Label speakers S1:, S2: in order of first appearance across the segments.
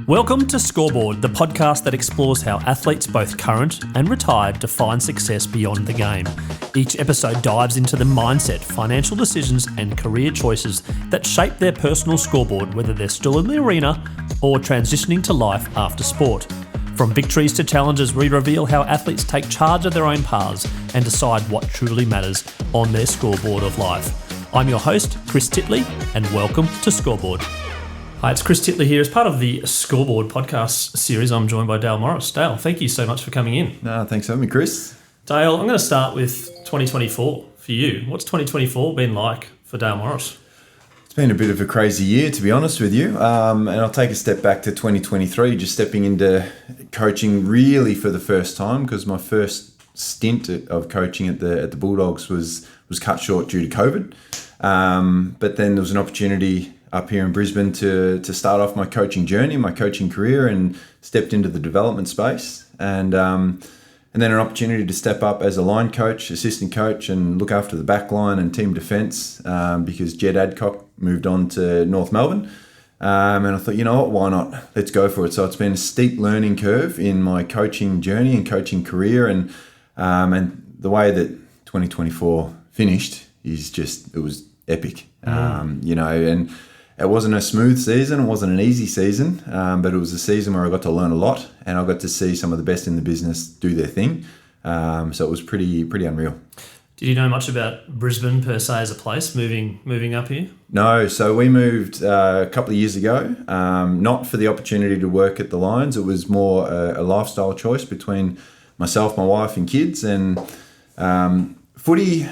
S1: Welcome to Scoreboard, the podcast that explores how athletes, both current and retired, define success beyond the game. Each episode dives into the mindset, financial decisions, and career choices that shape their personal scoreboard, whether they're still in the arena or transitioning to life after sport. From victories to challenges, we reveal how athletes take charge of their own paths and decide what truly matters on their scoreboard of life. I'm your host, Chris Titley, and welcome to Scoreboard. Hi, it's Chris Titley here. As part of the Scoreboard podcast series, I'm joined by Dale Morris. Dale, thank you so much for coming in.
S2: No, thanks for having me, Chris.
S1: Dale, I'm going to start with 2024 for you. What's 2024 been like for Dale Morris?
S2: It's been a bit of a crazy year, to be honest with you. And I'll take a step back to 2023, just stepping into coaching really for the first time, because my first stint of coaching at the Bulldogs was cut short due to COVID. But then there was an opportunity up here in Brisbane to start off my coaching journey, my coaching career, and stepped into the development space. And then an opportunity to step up as a line coach, assistant coach, and look after the back line and team defence because Jed Adcock moved on to North Melbourne. And I thought, you know what, why not? Let's go for it. So it's been a steep learning curve in my coaching journey and coaching career. And the way that 2024 finished is just, it was epic, and it wasn't a smooth season. It wasn't an easy season, but it was a season where I got to learn a lot and I got to see some of the best in the business do their thing. So it was pretty unreal.
S1: Did you know much about Brisbane per se as a place, moving up here?
S2: No, so we moved a couple of years ago, not for the opportunity to work at the Lions. It was more a lifestyle choice between myself, my wife and kids. And footy,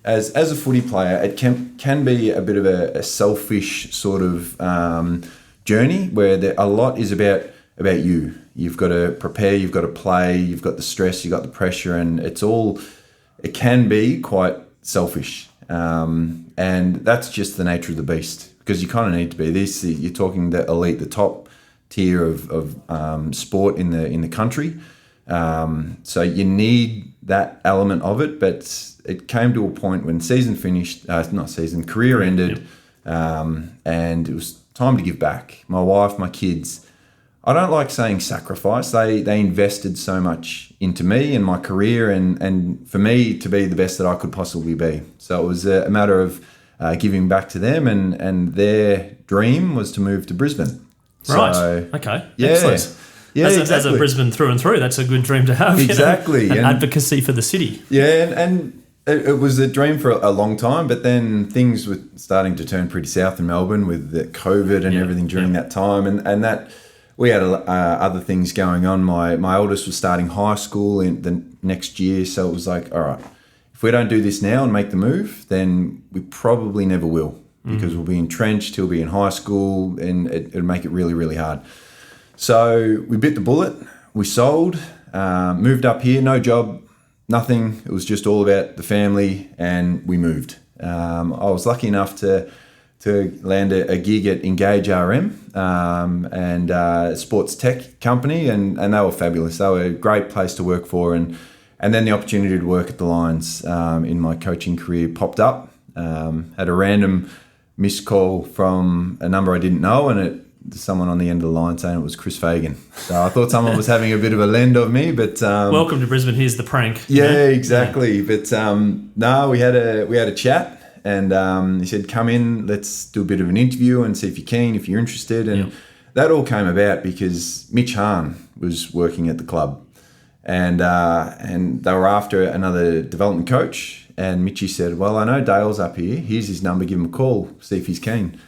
S2: as a footy player, it can be a bit of a selfish sort of journey where a lot is about you. You've got to prepare, you've got to play, you've got the stress, you've got the pressure, and it can be quite selfish. And that's just the nature of the beast, because you kind of need to be this. You're talking the elite, the top tier of sport in the country. So you need that element of it, but it came to a point when career ended, and it was time to give back. My wife, my kids, I don't like saying sacrifice. They invested so much into me and my career and for me to be the best that I could possibly be. So it was a matter of giving back to them, and their dream was to move to Brisbane.
S1: Right.
S2: So,
S1: okay.
S2: Yeah.
S1: Excellent.
S2: Yeah,
S1: as a Brisbane through and through, that's a good dream to have.
S2: Exactly.
S1: And advocacy for the city.
S2: Yeah, and it was a dream for a long time, but then things were starting to turn pretty south in Melbourne with the COVID and everything during that time, and that we had other things going on. My oldest was starting high school in the next year, so it was like, all right, if we don't do this now and make the move, then we probably never will, because we'll be entrenched, he'll be in high school, and it'll make it really, really hard. So we bit the bullet, we sold, moved up here, no job, nothing. It was just all about the family, and we moved. I was lucky enough to land a gig at Engage RM and a sports tech company, and they were fabulous. They were a great place to work for, and then the opportunity to work at the Lions in my coaching career popped up. Had a random missed call from a number I didn't know, and someone on the end of the line saying it was Chris Fagan. So I thought someone was having a bit of a lend of me, but
S1: welcome to Brisbane. Here's the prank.
S2: Yeah, exactly. Yeah. But no, we had a chat, and he said, "Come in, let's do a bit of an interview and see if you're keen, if you're interested." And that all came about because Mitch Hahn was working at the club, and they were after another development coach. And Mitchy said, "Well, I know Dale's up here. Here's his number. Give him a call. See if he's keen."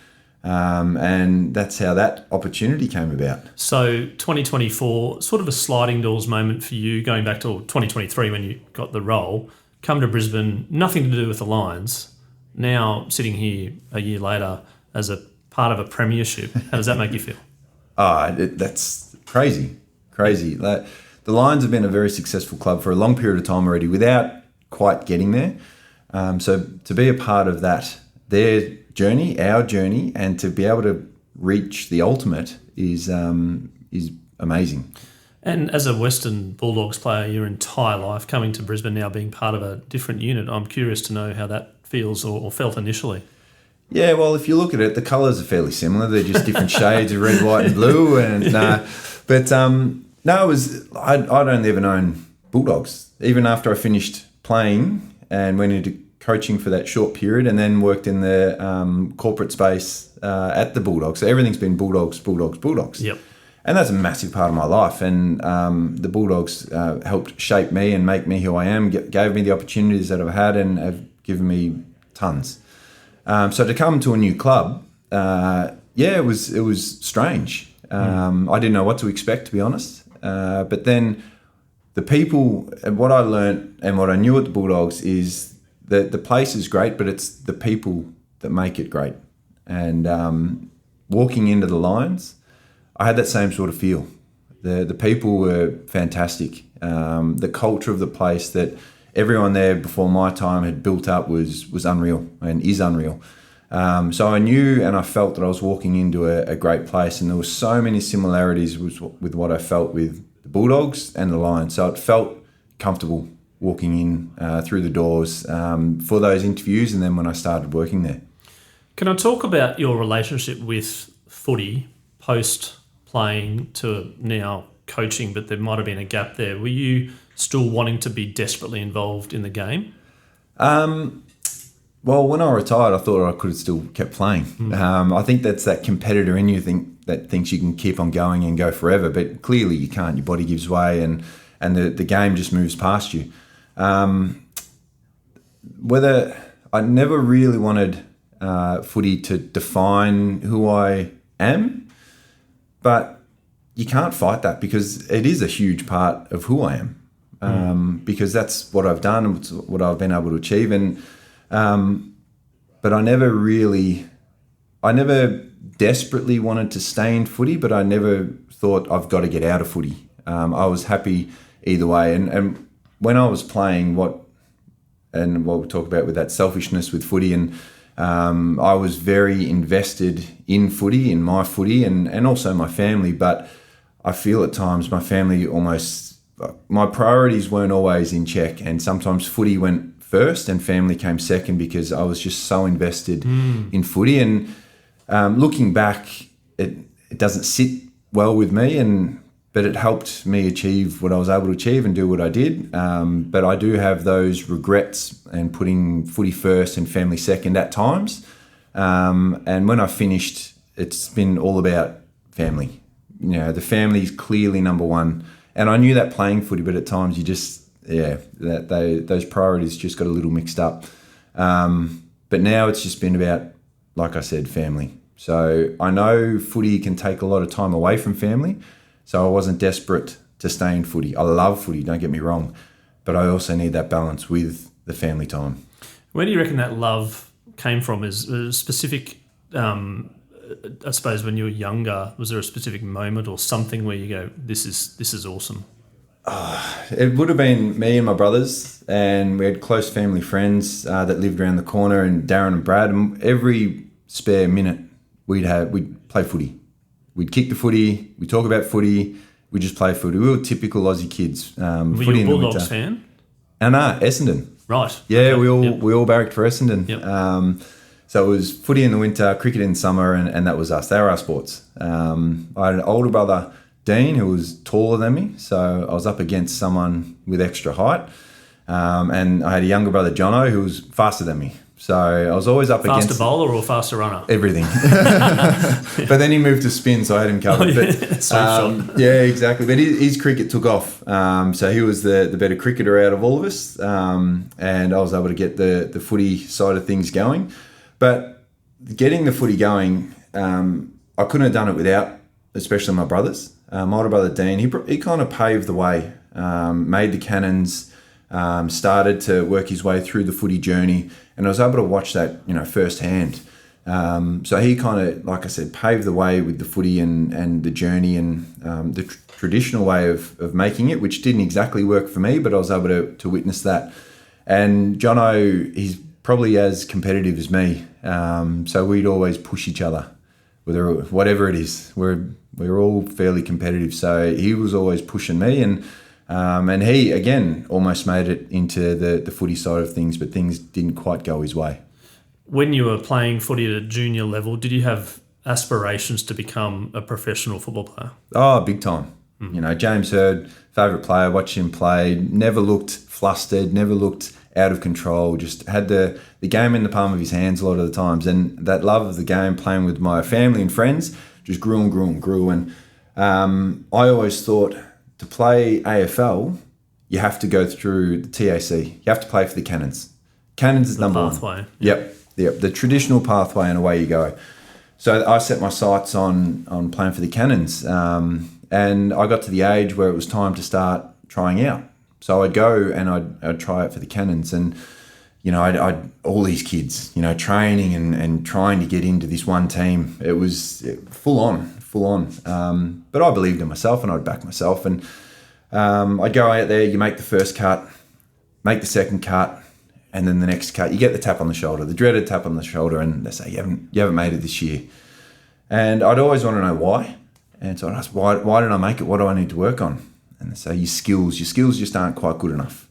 S2: And that's how that opportunity came about.
S1: So 2024, sort of a sliding doors moment for you, going back to 2023 when you got the role, come to Brisbane, nothing to do with the Lions. Now sitting here a year later as a part of a premiership, how does that make you feel?
S2: That's crazy. The Lions have been a very successful club for a long period of time already without quite getting there. So to be a part of that, their journey, our journey, and to be able to reach the ultimate is amazing.
S1: And as a Western Bulldogs player your entire life, coming to Brisbane now being part of a different unit, I'm curious to know how that feels or felt initially.
S2: Yeah, well, if you look at it, the colours are fairly similar. They're just different shades of red, white, and blue. And no, it was I'd only ever known Bulldogs. Even after I finished playing and went into coaching for that short period, and then worked in the corporate space at the Bulldogs. So everything's been Bulldogs, Bulldogs, Bulldogs.
S1: Yep.
S2: And that's a massive part of my life. And the Bulldogs helped shape me and make me who I am, gave me the opportunities that I've had and have given me tons. So to come to a new club, it was strange. I didn't know what to expect, to be honest. But then the people, and what I learned and what I knew at the Bulldogs is that the place is great, but it's the people that make it great. And walking into the Lions, I had that same sort of feel. The people were fantastic. The culture of the place that everyone there before my time had built up was unreal and is unreal. So I knew and I felt that I was walking into a great place, and there were so many similarities with what I felt with the Bulldogs and the Lions. So it felt comfortable walking in through the doors for those interviews, and then when I started working there.
S1: Can I talk about your relationship with footy post playing to now coaching, but there might have been a gap there? Were you still wanting to be desperately involved in the game?
S2: Well, when I retired, I thought I could have still kept playing. I think that's that competitor in you that thinks you can keep on going and go forever, but clearly you can't. Your body gives way and the game just moves past you. Whether I never really wanted footy to define who I am, but you can't fight that because it is a huge part of who I am, because that's what I've done and what I've been able to achieve. And but I never desperately wanted to stay in footy, but I never thought I've got to get out of footy. I was happy either way. And when I was playing, what we'll talk about with that selfishness with footy, and I was very invested in footy, in my footy, and also my family. But I feel at times my family my priorities weren't always in check, and sometimes footy went first and family came second because I was just so invested in footy. And looking back, it doesn't sit well with me, but it helped me achieve what I was able to achieve and do what I did. But I do have those regrets and putting footy first and family second at times. And when I finished, it's been all about family. You know, the family is clearly number one. And I knew that playing footy, but at times you just, those priorities just got a little mixed up. But now it's just been about, like I said, family. So I know footy can take a lot of time away from family. So I wasn't desperate to stay in footy. I love footy, don't get me wrong. But I also need that balance with the family time. Where
S1: do you reckon that love came from? Is a specific, I suppose when you were younger, was there a specific moment or something where you go, this is awesome?
S2: It would have been me and my brothers, and we had close family friends that lived around the corner, and Darren and Brad, and every spare minute we'd play footy. We'd kick the footy, we'd talk about footy, we'd just play footy. We were typical Aussie kids.
S1: Were
S2: footy
S1: you a Bulldogs fan?
S2: Essendon.
S1: Right.
S2: Yeah, okay. we all barracked for Essendon.
S1: Yep.
S2: So it was footy in the winter, cricket in summer, and that was us. They were our sports. I had an older brother, Dean, who was taller than me, so I was up against someone with extra height. And I had a younger brother, Jono, who was faster than me. So I was always up against...
S1: Faster bowler or faster runner?
S2: Everything. But then he moved to spin, so I had him covered.
S1: Shot.
S2: Yeah, exactly. But his cricket took off. So he was the better cricketer out of all of us. And I was able to get the footy side of things going. But getting the footy going, I couldn't have done it without, especially my brothers. My older brother, Dean, he kind of paved the way, made the cannons, started to work his way through the footy journey, and I was able to watch that, firsthand. So he kind of, like I said, paved the way with the footy and the journey and the traditional way of making it, which didn't exactly work for me, but I was able to witness that. And Jono, he's probably as competitive as me, so we'd always push each other, whatever it is. We're all fairly competitive, so he was always pushing me, and he again almost made it into the footy side of things, but things didn't quite go his way.
S1: when you were playing footy at a junior level, did you have aspirations to become a professional football player?
S2: Oh, big time. You know, James Hird, favourite player, watched him play, never looked flustered, never looked out of control, just had the game in the palm of his hands a lot of the times. And that love of the game, playing with my family and friends, just grew and grew and grew. And I always thought to play AFL, you have to go through the TAC. You have to play for the Cannons. Cannons is number
S1: pathway.
S2: one. Yep. The traditional pathway, and away you go. So I set my sights on playing for the Cannons. And I got to the age where it was time to start trying out. So I'd go and I'd try out for the Cannons. And, you know, I'd all these kids, you know, training and trying to get into this one team. It was full on. But I believed in myself and I'd back myself. And I'd go out there, you make the first cut, make the second cut, and then the next cut, you get the tap on the shoulder, the dreaded tap on the shoulder, and they say, you haven't made it this year. And I'd always want to know why. And so I'd ask, why didn't I make it? What do I need to work on? And they say, your skills just aren't quite good enough.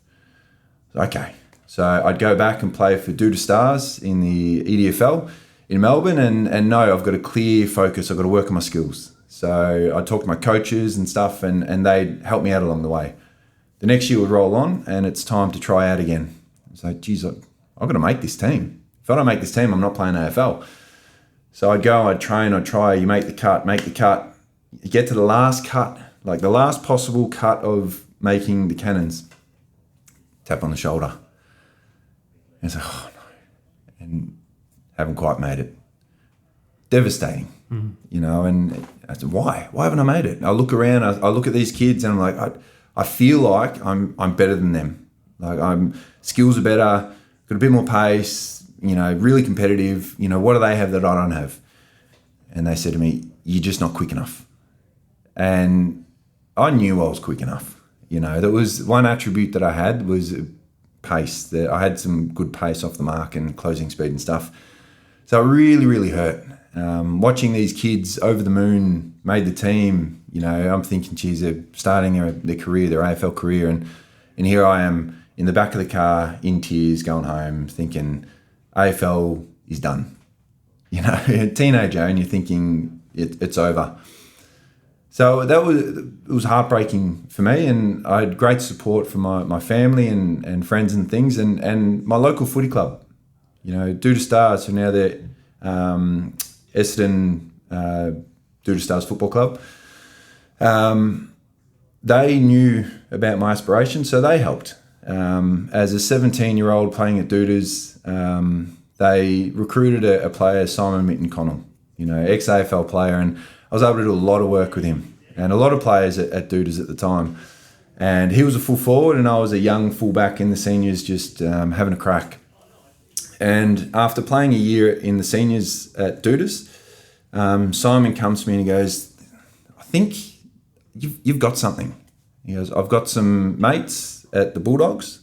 S2: Okay. So I'd go back and play for Duda Stars in the EDFL in Melbourne, and no, I've got a clear focus. I've got to work on my skills. So I'd talk to my coaches and stuff, and they'd help me out along the way. The next year would roll on, and it's time to try out again. It's like, geez, I've got to make this team. If I don't make this team, I'm not playing AFL. So I'd go, I'd train, I'd try, you make the cut. You get to the last cut, like the last possible cut of making the Cannons. Tap on the shoulder. And it's like, oh no. And haven't quite made it. Devastating, you know, and I said, why? Why haven't I made it? I look around, I look at these kids and I'm like, I feel like I'm better than them. Like skills are better, got a bit more pace, you know, really competitive. You know, what do they have that I don't have? And they said to me, you're just not quick enough. And I knew I was quick enough. You know, there was one attribute that I had was pace. That I had some good pace off the mark and closing speed and stuff. So it really, really hurt. Watching these kids over the moon made the team, you know, I'm thinking, geez, they're starting their career, their AFL career. And here I am in the back of the car in tears going home thinking AFL is done. You know, a teenager, and you're thinking it's over. So it was heartbreaking for me, and I had great support from my family and friends and things, and my local footy club, you know, Duda Stars, who now they're Essendon Duda Stars Football Club. They knew about my aspirations, so they helped. As a 17-year-old playing at Dudas, they recruited a player, Simon Minton-Connell, you know, ex-AFL player, and I was able to do a lot of work with him and a lot of players at Dudas at the time. And he was a full forward and I was a young fullback in the seniors, just having a crack. And after playing a year in the seniors at Dudas, Simon comes to me and he goes, I think you've got something. He goes, I've got some mates at the Bulldogs.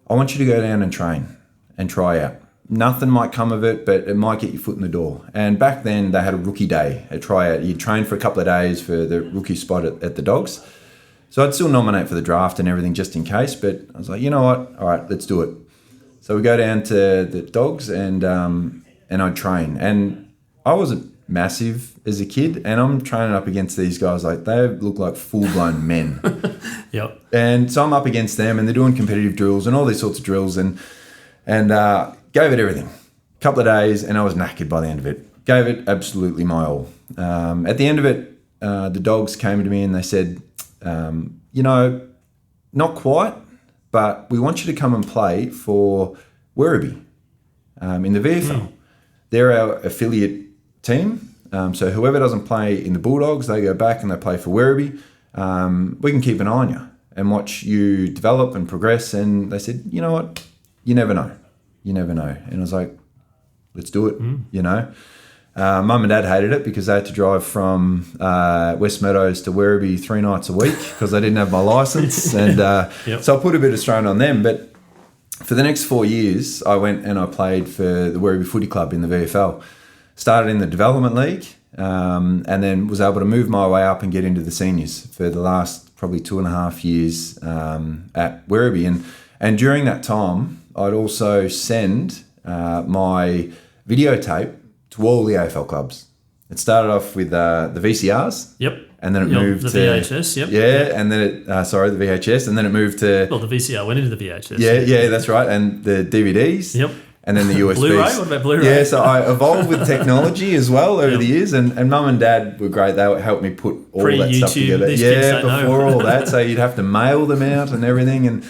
S2: I want you to go down and train and try out. Nothing might come of it, but it might get your foot in the door. And back then they had a rookie day, a tryout. You'd train for a couple of days for the rookie spot at the Dogs. So I'd still nominate for the draft and everything just in case, but I was like, you know what? All right, let's do it. So we go down to the Dogs and I'd train. And I wasn't massive as a kid, and I'm training up against these guys like they look like full-blown men.
S1: Yep.
S2: And so I'm up against them, and they're doing competitive drills and all these sorts of drills, and gave it everything. A couple of days, and I was knackered by the end of it. Gave it absolutely my all. At the end of it, the Dogs came to me and they said, you know, not quite, but we want you to come and play for Werribee in the VFL. They're our affiliate team. So whoever doesn't play in the Bulldogs, they go back and they play for Werribee. We can keep an eye on you and watch you develop and progress. And they said, you know what? You never know. You never know. And I was like, let's do it, you know. Mum and Dad hated it because they had to drive from West Meadows to Werribee 3 nights a week because I didn't have my licence. And so I put a bit of strain on them. But for the next 4 years, I went and I played for the Werribee Footy Club in the VFL. Started in the Development League and then was able to move my way up and get into the seniors for the last probably 2.5 years at Werribee. And during that time, I'd also send my videotape to all the AFL clubs. It started off with the VCRs.
S1: Yep.
S2: And then it moved
S1: the
S2: to
S1: VHS. Yep.
S2: Yeah, and then it the VHS, and then it moved to
S1: the VCR went into the VHS.
S2: Yeah, that's right, and the DVDs.
S1: Yep.
S2: And then the USBs.
S1: Blu-ray? What about Blu-ray?
S2: Yeah, so I evolved with technology as well over the years, and Mum and Dad were great. They helped me put all that stuff together. Before all that, so you'd have to mail them out and everything, and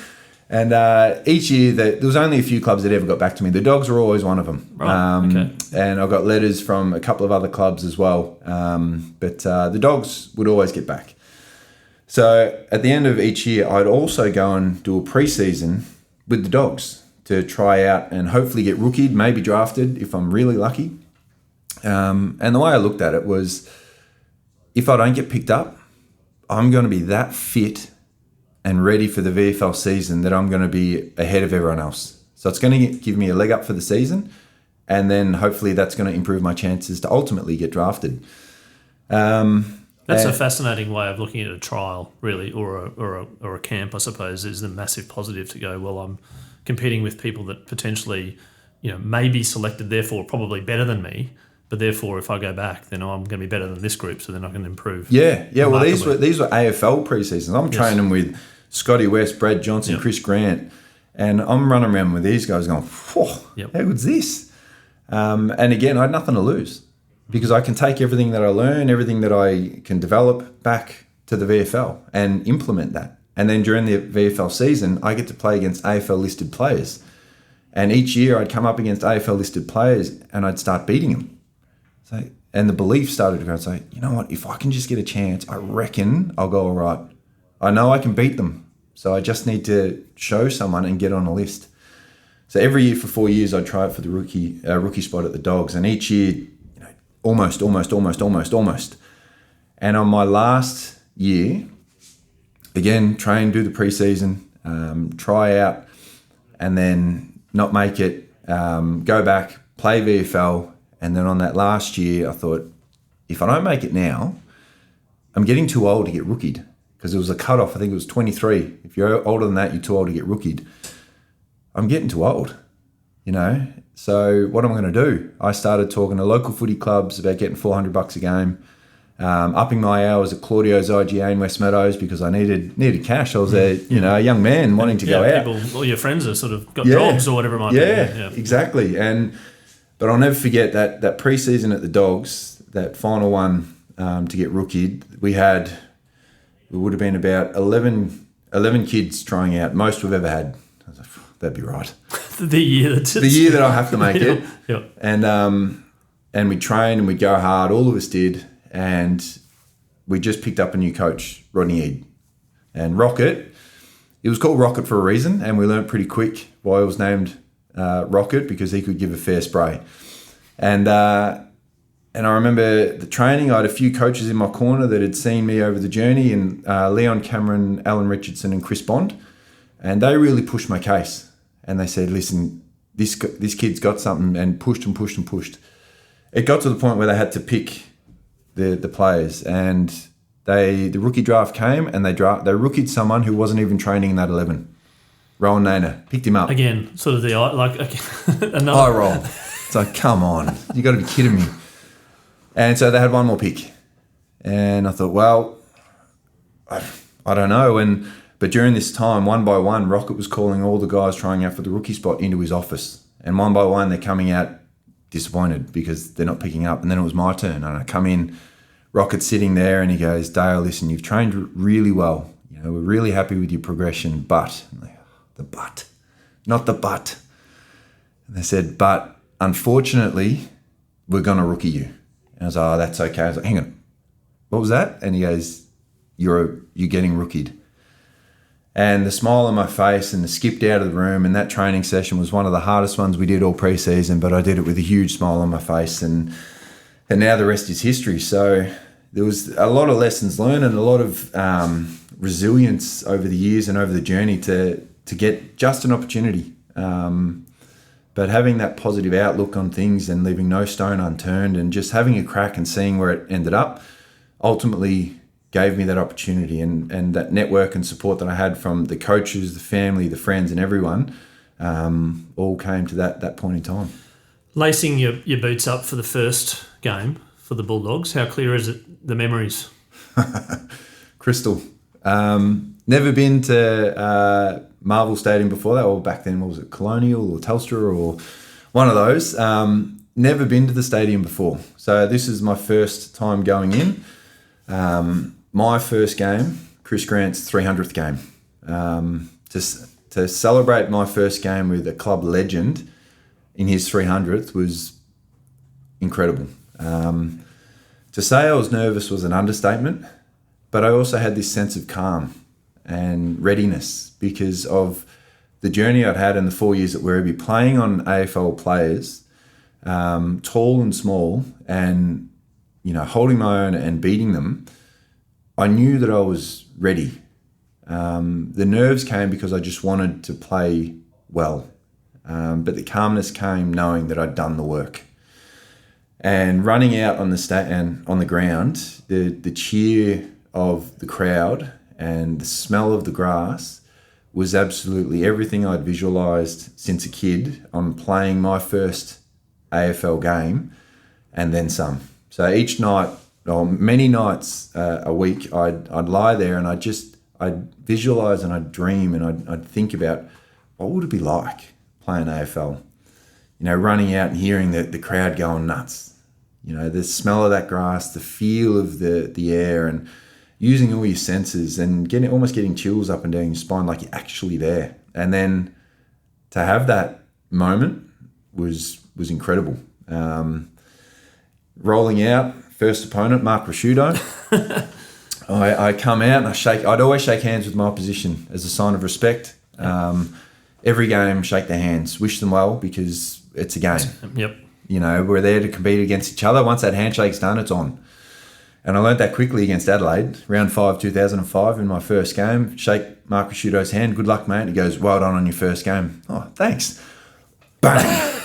S2: each year there was only a few clubs that ever got back to me. The Dogs were always one of them.
S1: Right. Okay.
S2: And I got letters from a couple of other clubs as well, but the Dogs would always get back. So at the end of each year, I'd also go and do a pre-season with the Dogs to try out and hopefully get rookied, maybe drafted if I'm really lucky. And the way I looked at it was, if I don't get picked up, I'm going to be that fit and ready for the VFL season that I'm going to be ahead of everyone else. So it's going to give me a leg up for the season, and then hopefully that's going to improve my chances to ultimately get drafted.
S1: That's a fascinating way of looking at a trial, really, or a camp, I suppose, is the massive positive to go, well, I'm competing with people that potentially, may be selected, therefore probably better than me, but therefore if I go back, then I'm going to be better than this group, so then I can improve.
S2: Yeah. Well, these were AFL pre-seasons. I'm training with Scotty West, Brad Johnson, Chris Grant, and I'm running around with these guys going, how good's this? And again, I had nothing to lose because I can take everything that I learn, everything that I can develop back to the VFL and implement that. And then during the VFL season, I get to play against AFL-listed players. And each year I'd come up against AFL-listed players and I'd start beating them. And the belief started to go, say, you know what, if I can just get a chance, I reckon I'll go all right. I know I can beat them. So I just need to show someone and get on a list. So every year for 4 years, I'd try it for the rookie spot at the Dogs. And each year, almost. And on my last year, again, train, do the pre-season, try out, and then not make it, go back, play VFL. And then on that last year, I thought, if I don't make it now, I'm getting too old to get rookied, because it was a cutoff. I think it was 23. If you're older than that, you're too old to get rookied. I'm getting too old, So what am I going to do? I started talking to local footy clubs about getting $400 a game. Upping my hours at Claudio's IGA in West Meadows because I needed cash. I was a young man wanting to go out.
S1: All your friends have sort of got jobs or whatever it might be.
S2: Yeah, exactly. But I'll never forget that pre-season at the Dogs, that final one to get rookied. We would have been about 11 kids trying out, most we've ever had. I was like, that'd be right.
S1: the year
S2: that I have to make it.
S1: Yep.
S2: And we trained and we'd go hard. All of us did. And we just picked up a new coach, Rodney Eade. And Rocket, it was called Rocket for a reason, and we learnt pretty quick why it was named Rocket, because he could give a fair spray. And I remember the training, I had a few coaches in my corner that had seen me over the journey, and Leon Cameron, Alan Richardson and Chris Bond, and they really pushed my case. And they said, listen, this kid's got something, and pushed. It got to the point where they had to pick the players, and the rookie draft came, and they rookied someone who wasn't even training in that 11. Rowan Nainer picked him up
S1: again. Sort of another
S2: eye roll. It's like, come on, you got to be kidding me. And so they had one more pick, and I thought, well, I don't know. But during this time, one by one, Rocket was calling all the guys trying out for the rookie spot into his office, and one by one they're coming out disappointed because they're not picking up. And then it was my turn, and I come in, Rocket's sitting there, and he goes, Dale, listen, you've trained really well. We're really happy with your progression, but the but, not the but. And they said, but unfortunately, we're going to rookie you. And I was like, oh, that's okay. I was like, hang on, what was that? And he goes, you're getting rookied. And the smile on my face, and the skipped out of the room, and that training session was one of the hardest ones we did all pre-season, but I did it with a huge smile on my face, and now the rest is history. So there was a lot of lessons learned and a lot of resilience over the years and over the journey to get just an opportunity. But having that positive outlook on things and leaving no stone unturned and just having a crack and seeing where it ended up ultimately gave me that opportunity, and that network and support that I had from the coaches, the family, the friends and everyone all came to that point in time.
S1: Lacing your boots up for the first game for the Bulldogs, how clear is it, the memories?
S2: Crystal. Never been to Marvel Stadium before that, or back then, what was it, Colonial or Telstra or one of those. Never been to the stadium before. So this is my first time going in. My first game, Chris Grant's 300th game. To celebrate my first game with a club legend in his 300th was incredible. To say I was nervous was an understatement, but I also had this sense of calm and readiness because of the journey I'd had in the 4 years at Werribee, playing on AFL players, tall and small, and holding my own and beating them. I knew that I was ready. The nerves came because I just wanted to play well, but the calmness came knowing that I'd done the work. And running out on the ground, the cheer of the crowd and the smell of the grass was absolutely everything I'd visualised since a kid on playing my first AFL game, and then some. So each night, or many nights a week, I'd lie there and I'd visualise and I'd dream and I'd think about what would it be like playing AFL. Running out and hearing the crowd going nuts. The smell of that grass, the feel of the air, and using all your senses and almost getting chills up and down your spine like you're actually there. And then to have that moment was incredible. Rolling out, first opponent, Mark Rasciuto. I come out and I'd always shake hands with my opposition as a sign of respect. Every game, shake their hands, wish them well because it's a game.
S1: Yep.
S2: We're there to compete against each other. Once that handshake's done, it's on. And I learnt that quickly against Adelaide, round 5, 2005, in my first game. Shake Mark Rasciuto's hand. Good luck, mate. He goes, well done on your first game. Oh, thanks. Bang.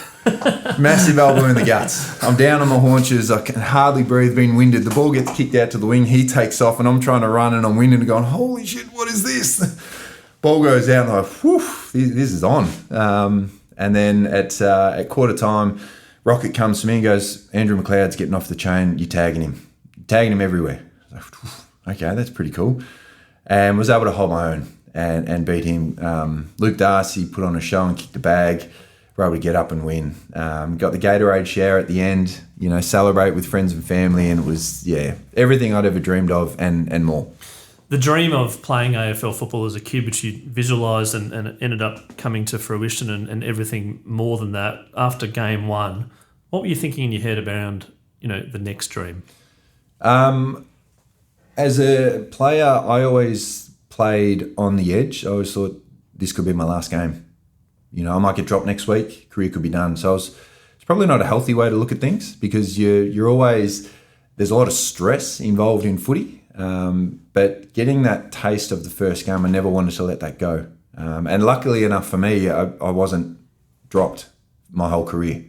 S2: Massive elbow in the guts. I'm down on my haunches. I can hardly breathe, being winded. The ball gets kicked out to the wing. He takes off, and I'm trying to run, and I'm winded and going, holy shit, what is this? Ball goes out, and I'm like, whew, this is on. And then at quarter time, Rocket comes to me and goes, Andrew McLeod's getting off the chain. You're tagging him. Tagging him everywhere. I was like, okay, that's pretty cool. And was able to hold my own and beat him. Luke Darcy put on a show and kicked the bag. We're able to get up and win. Got the Gatorade shower at the end, celebrate with friends and family. And it was, everything I'd ever dreamed of and more.
S1: The dream of playing AFL football as a kid, which you visualised and it ended up coming to fruition and everything more than that. After game one, what were you thinking in your head around, the next dream?
S2: As a player, I always played on the edge. I always thought this could be my last game. I might get dropped next week. Career could be done. So it's probably not a healthy way to look at things because you're always, there's a lot of stress involved in footy. But getting that taste of the first game, I never wanted to let that go. And luckily enough for me, I wasn't dropped my whole career,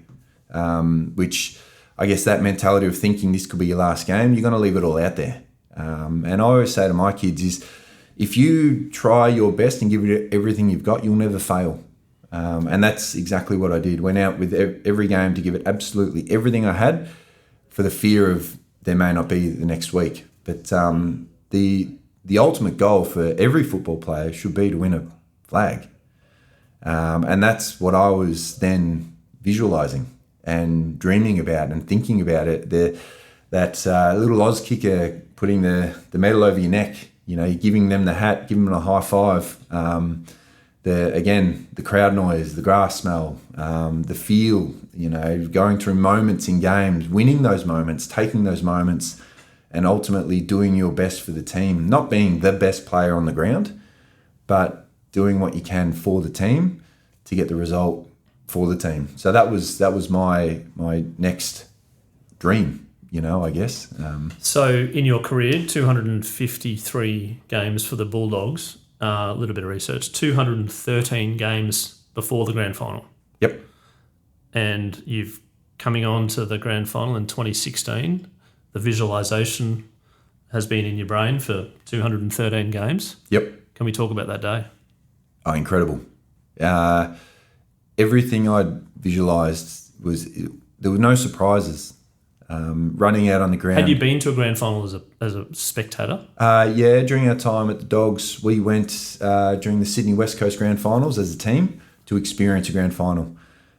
S2: which I guess that mentality of thinking this could be your last game, you're going to leave it all out there. And I always say to my kids is, if you try your best and give it everything you've got, you'll never fail. And that's exactly what I did. Went out with every game to give it absolutely everything I had for the fear of there may not be the next week. But the ultimate goal for every football player should be to win a flag. And that's what I was then visualising and dreaming about and thinking about it. That little Oz kicker putting the medal over your neck, you're giving them the hat, giving them a high five. The crowd noise, the grass smell, the feel, going through moments in games, winning those moments, taking those moments, and ultimately doing your best for the team. Not being the best player on the ground, but doing what you can for the team to get the result for the team. So that was my next dream, I guess.
S1: So in your career, 253 games for the Bulldogs, a little bit of research, 213 games before the grand final.
S2: Yep.
S1: And you've coming on to the grand final in 2016. The visualisation has been in your brain for 213 games.
S2: Yep.
S1: Can we talk about that day?
S2: Oh, incredible. everything I'd visualised there were no surprises. Running out on the ground.
S1: Had you been to a grand final as a spectator?
S2: Yeah, during our time at the Dogs, we went during the Sydney West Coast Grand Finals as a team to experience a grand final.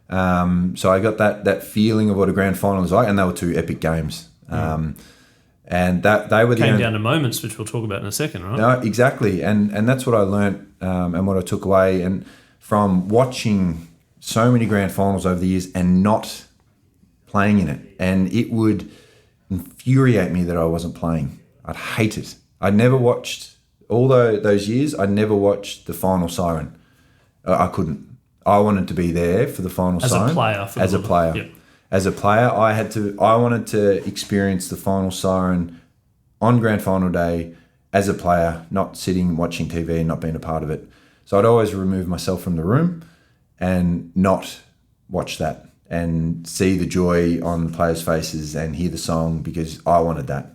S2: So I got that feeling of what a grand final is like, and they were two epic games. And that they were
S1: came down to moments, which we'll talk about in a second, right?
S2: No, exactly, and that's what I learnt and what I took away, and from watching so many grand finals over the years and not playing in it, and it would infuriate me that I wasn't playing. I'd hate it. I'd never watched all those years. I'd never watched the final siren. I couldn't. I wanted to be there for the final siren
S1: as a player. Yep.
S2: As a player, I wanted to experience the final siren on grand final day as a player, not sitting watching TV and not being a part of it. So I'd always remove myself from the room and not watch that and see the joy on the players' faces and hear the song, because I wanted that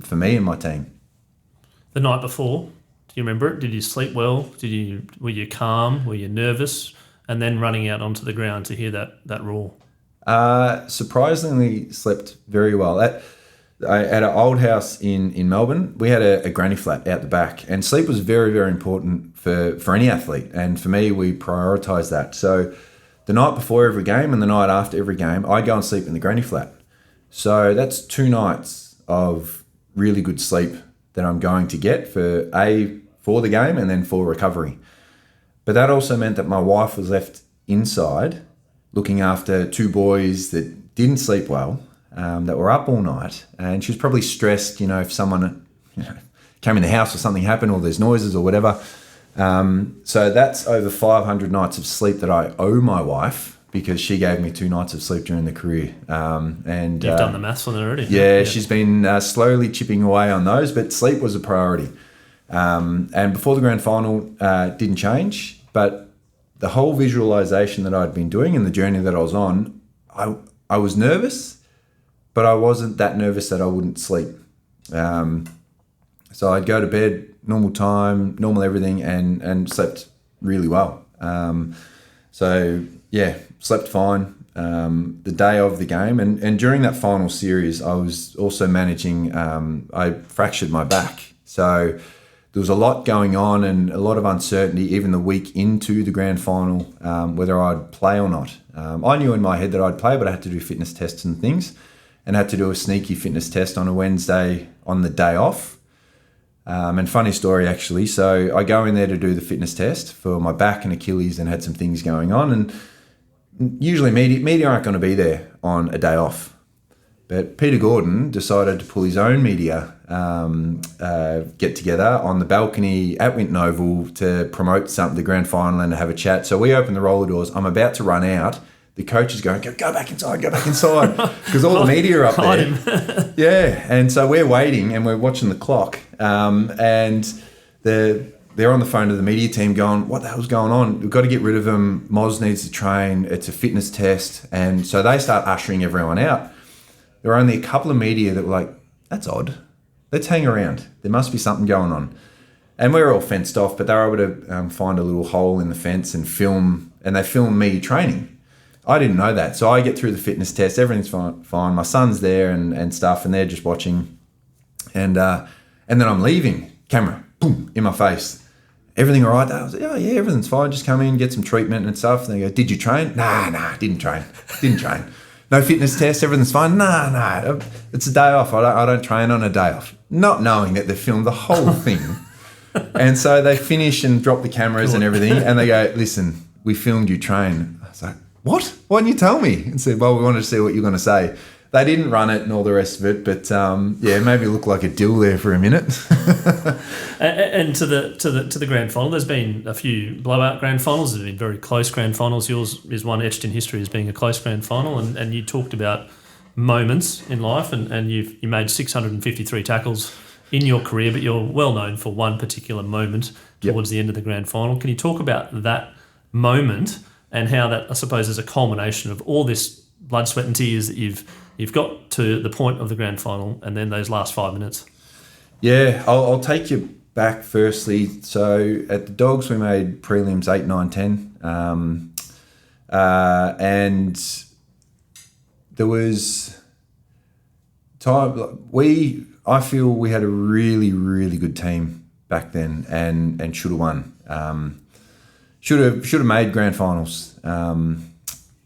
S2: for me and my team.
S1: The night before, do you remember it? Did you sleep well? Were you calm? Were you nervous? And then running out onto the ground to hear that roar.
S2: Surprisingly, slept very well. At an old house in Melbourne, we had a granny flat out the back, and sleep was very, very important for any athlete. And for me, we prioritised that. So the night before every game and the night after every game, I go and sleep in the granny flat. So that's 2 nights of really good sleep that I'm going to get for the game and then for recovery. But that also meant that my wife was left inside looking after 2 boys that didn't sleep well, that were up all night, and she was probably stressed, if someone came in the house or something happened or there's noises or whatever. So that's over 500 nights of sleep that I owe my wife, because she gave me 2 nights of sleep during the career. And
S1: you've done the maths on it already.
S2: Yeah, she's been slowly chipping away on those, but sleep was a priority. And before the grand final, didn't change, but the whole visualization that I'd been doing and the journey that I was on, I was nervous, but I wasn't that nervous that I wouldn't sleep. So I'd go to bed, normal time, normal everything, and slept really well. So yeah, slept fine the day of the game. And during that final series, I was also managing, I fractured my back. So there was a lot going on and a lot of uncertainty, even the week into the grand final, whether I'd play or not. I knew in my head that I'd play, but I had to do fitness tests and things, and had to do a sneaky fitness test on a Wednesday on the day off. And funny story, actually. So I go in there to do the fitness test for my back and Achilles, and had some things going on. And usually media aren't going to be there on a day off. But Peter Gordon decided to pull his own media get together on the balcony at Winton Oval to promote the grand final and to have a chat. So we open the roller doors. I'm about to run out. The coach is going, go back inside, because all the media are up there. Yeah, and so we're waiting and we're watching the clock, and they're on the phone to the media team going, what the hell's going on? We've got to get rid of him. Moz needs to train. It's a fitness test. And so they start ushering everyone out. There were only a couple of media that were like, that's odd. Let's hang around. There must be something going on. And we were all fenced off, but they were able to find a little hole in the fence and film, and they filmed me training. I didn't know that. So I get through the fitness test. Everything's fine. My son's there and stuff, and they're just watching. And then I'm leaving. Camera, boom, in my face. Everything all right? I was like, oh, yeah, everything's fine. Just come in, get some treatment and stuff. And they go, did you train? Nah, didn't train. No fitness test, everything's fine. Nah, it's a day off. I don't train on a day off. Not knowing that they filmed the whole thing. And so they finish and drop the cameras and everything, and they go, listen, we filmed you train. I was like, what? Why didn't you tell me? And said, well, we wanted to see what you're going to say. They didn't run it and all the rest of it, but yeah, maybe look like a dill there for a minute.
S1: And to the grand final, there's been a few blowout grand finals. There's been very close grand finals. Yours is one etched in history as being a close grand final, and you talked about moments in life, and you made 653 tackles in your career, but you're well known for one particular moment towards the end of the grand final. Can you talk about that moment and how that, I suppose, is a culmination of all this blood, sweat and tears that you've got to the point of the grand final, and then those last 5 minutes?
S2: Yeah, I'll take you back firstly. So at the Dogs, we made prelims 8, 9, 10. And there was time. I feel we had a really, really good team back then, and should have won. Should have made grand finals.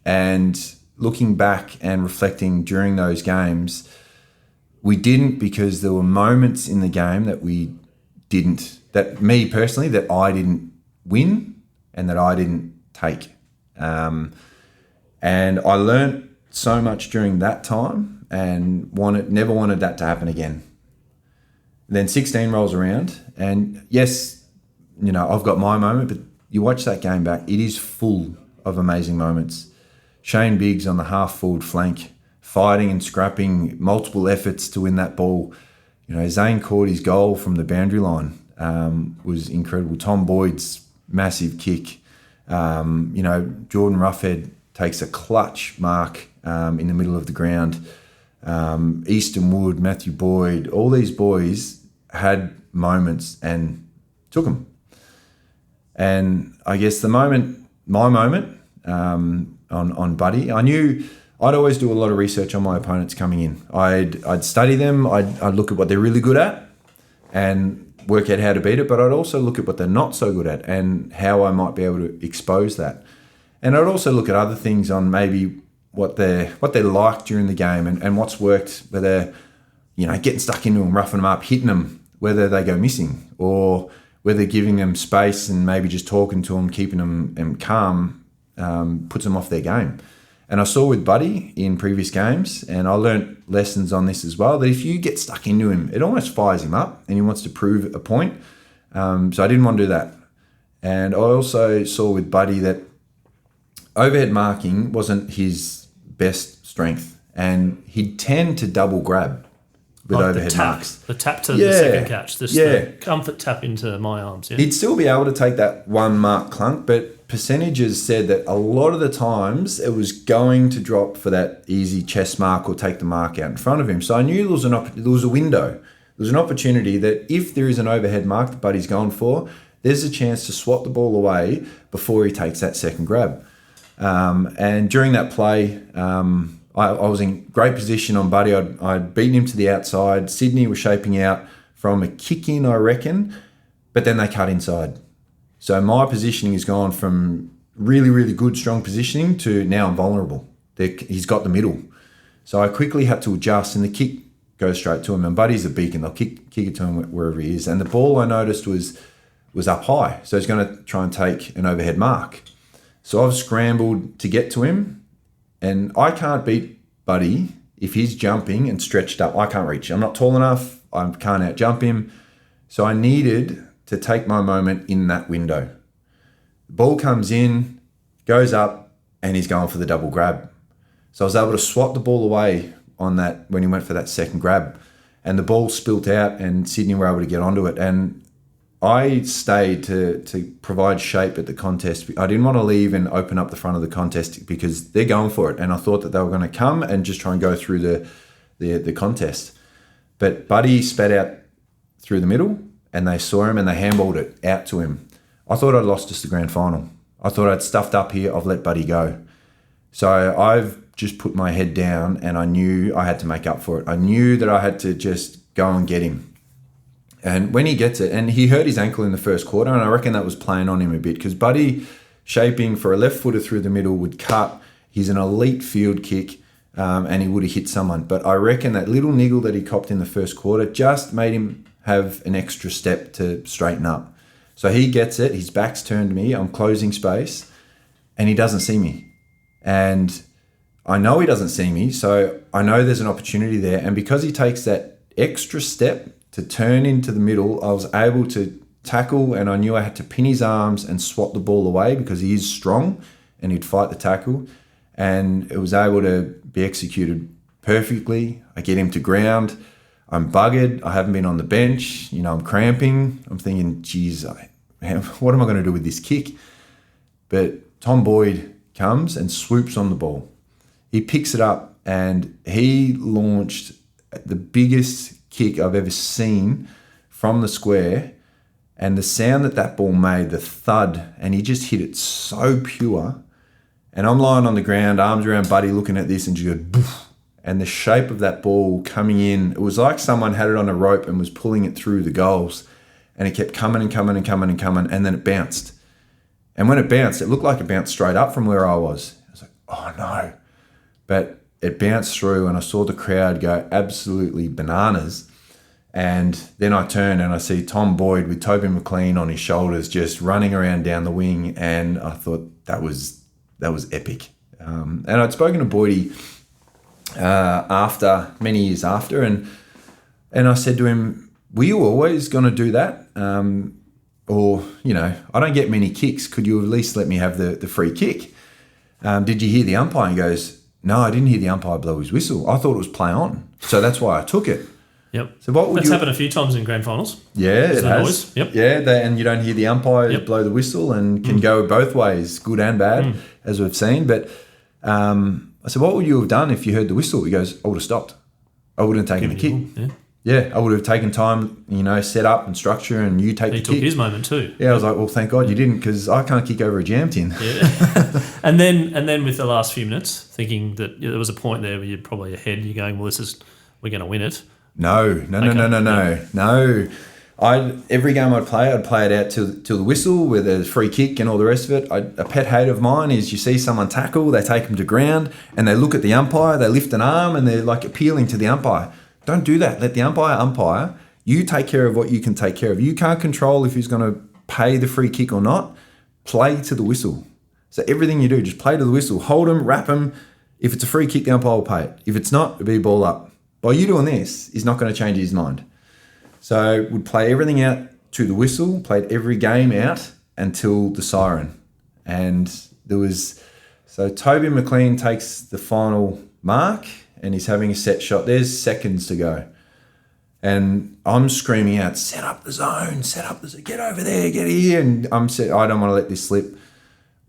S2: And looking back and reflecting during those games, we didn't, because there were moments in the game that we didn't. That me personally, that I didn't win and that I didn't take. And I learnt so much during that time, and never wanted that to happen again. Then 16 rolls around, and yes, I've got my moment, but you watch that game back, it is full of amazing moments. Shane Biggs on the half-forward flank, fighting and scrapping, multiple efforts to win that ball. Zane Cordy's goal from the boundary line was incredible. Tom Boyd's massive kick. Jordan Roughhead takes a clutch mark in the middle of the ground. Easton Wood, Matthew Boyd, all these boys had moments and took them. And I guess my moment on Buddy, I knew I'd always do a lot of research on my opponents coming in. I'd study them, I'd look at what they're really good at and work out how to beat it, but I'd also look at what they're not so good at and how I might be able to expose that. And I'd also look at other things on maybe what they're like during the game and what's worked, whether getting stuck into them, roughing them up, hitting them, whether they go missing, or whether giving them space and maybe just talking to them, keeping them calm, puts them off their game. And I saw with Buddy in previous games, and I learnt lessons on this as well, that if you get stuck into him, it almost fires him up and he wants to prove a point. So I didn't want to do that. And I also saw with Buddy that overhead marking wasn't his best strength, and he'd tend to double grab with overhead marks.
S1: The tap to the second catch, the comfort tap into my arms. Yeah.
S2: He'd still be able to take that one mark clunk, but percentages said that a lot of the times it was going to drop for that easy chest mark or take the mark out in front of him. So I knew there was a window. There was an opportunity that if there is an overhead mark that Buddy's going for, there's a chance to swat the ball away before he takes that second grab. And during that play, I was in great position on Buddy. I'd beaten him to the outside. Sydney was shaping out from a kick in, I reckon, but then they cut inside. So my positioning has gone from really, really good, strong positioning to now I'm vulnerable. He's got the middle. So I quickly had to adjust, and the kick goes straight to him. And Buddy's a beacon. They'll kick it to him wherever he is. And the ball, I noticed, was up high. So he's going to try and take an overhead mark. So I've scrambled to get to him, and I can't beat Buddy if he's jumping and stretched up. I can't reach. I'm not tall enough. I can't out-jump him. So I needed to take my moment in that window. The ball comes in, goes up, and he's going for the double grab. So I was able to swat the ball away on that when he went for that second grab. And the ball spilt out, and Sydney were able to get onto it. And I stayed to provide shape at the contest. I didn't want to leave and open up the front of the contest because they're going for it. And I thought that they were going to come and just try and go through the contest. But Buddy spat out through the middle, and they saw him and they handballed it out to him. I thought I'd lost us the grand final. I thought I'd stuffed up here. I've let Buddy go. So I've just put my head down, and I knew I had to make up for it. I knew that I had to just go and get him. And when he gets it, and he hurt his ankle in the first quarter, and I reckon that was playing on him a bit, because Buddy, shaping for a left footer through the middle, would cut. He's an elite field kick, and he would have hit someone. But I reckon that little niggle that he copped in the first quarter just made him have an extra step to straighten up. So he gets it, his back's turned to me, I'm closing space, and he doesn't see me. And I know he doesn't see me, so I know there's an opportunity there. And because he takes that extra step to turn into the middle, I was able to tackle, and I knew I had to pin his arms and swat the ball away because he is strong and he'd fight the tackle. And it was able to be executed perfectly. I get him to ground. I'm buggered. I haven't been on the bench. I'm cramping. I'm thinking, geez, what am I going to do with this kick? But Tom Boyd comes and swoops on the ball. He picks it up, and he launched the biggest kick I've ever seen from the square, and the sound that ball made, the thud, and he just hit it so pure, And I'm lying on the ground, arms around Buddy, looking at this, and she goes, "Boof." And the shape of that ball coming in, it was like someone had it on a rope and was pulling it through the goals. And it kept coming and coming and coming and coming, and then it bounced. And when it bounced, it looked like it bounced straight up from where I was. I was like, oh no. But it bounced through, and I saw the crowd go absolutely bananas. And then I turn and I see Tom Boyd with Toby McLean on his shoulders just running around down the wing, and I thought that was epic. And I'd spoken to Boydie many years after, and I said to him, were you always going to do that? Or, I don't get many kicks. Could you at least let me have the free kick? Did you hear the umpire? He goes, no, I didn't hear the umpire blow his whistle. I thought it was play on. So that's why I took it.
S1: Yep.
S2: So what would
S1: That's happened a few times in grand finals.
S2: Yeah, it has.
S1: Noise. Yep.
S2: Yeah, and you don't hear the umpire blow the whistle, and can go both ways, good and bad, as we've seen. But I said, what would you have done if you heard the whistle? He goes, I would have stopped. I wouldn't have taken the kick. Yeah, I would have taken time, set up and structure, and you take the kick.
S1: He took his moment too.
S2: Yeah, I was like, well, thank God you didn't, because I can't kick over a jam tin.
S1: Yeah. and then with the last few minutes, thinking that there was a point there where you're probably ahead, you're going, well, we're going to win it.
S2: No. Every game I'd play it out till the whistle with a free kick and all the rest of it. A pet hate of mine is you see someone tackle, they take them to ground, and they look at the umpire, they lift an arm, and they're like appealing to the umpire. Don't do that. Let the umpire. You take care of what you can take care of. You can't control if he's going to pay the free kick or not. Play to the whistle. So everything you do, just play to the whistle. Hold him, wrap him. If it's a free kick, the umpire will pay it. If it's not, it'll be a ball up. By you doing this, he's not going to change his mind. So we'd play everything out to the whistle, played every game out until the siren. And so Toby McLean takes the final mark, and he's having a set shot. There's seconds to go. And I'm screaming out, set up the zone, get over there, get here. And I don't want to let this slip.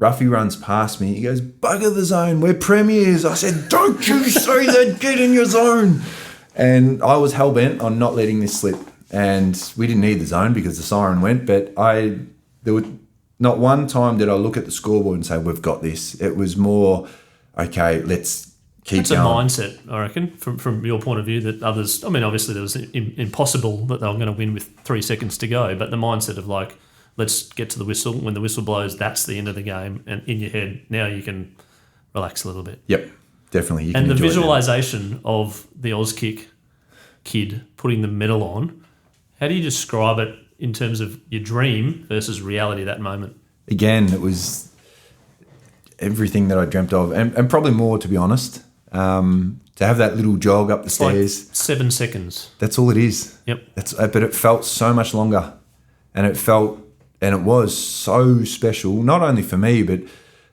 S2: Ruffy runs past me. He goes, bugger the zone, we're premiers. I said, don't you say that, get in your zone. And I was hell-bent on not letting this slip. And we didn't need the zone because the siren went. But there was not one time did I look at the scoreboard and say, we've got this. It was more, okay, let's keep going.
S1: It's a mindset, I reckon, from your point of view, that others, obviously there was impossible that they were going to win with 3 seconds to go, but the mindset of like, let's get to the whistle. When the whistle blows, that's the end of the game. And in your head, now you can relax a little bit.
S2: Yep, definitely.
S1: And the visualisation of the Auskick kid putting the medal on, how do you describe it in terms of your dream versus reality at that moment?
S2: Again, it was everything that I dreamt of, and probably more, to be honest. To have that little jog up the stairs.
S1: Like 7 seconds.
S2: That's all it is.
S1: Yep.
S2: But it felt so much longer. And it was so special, not only for me, but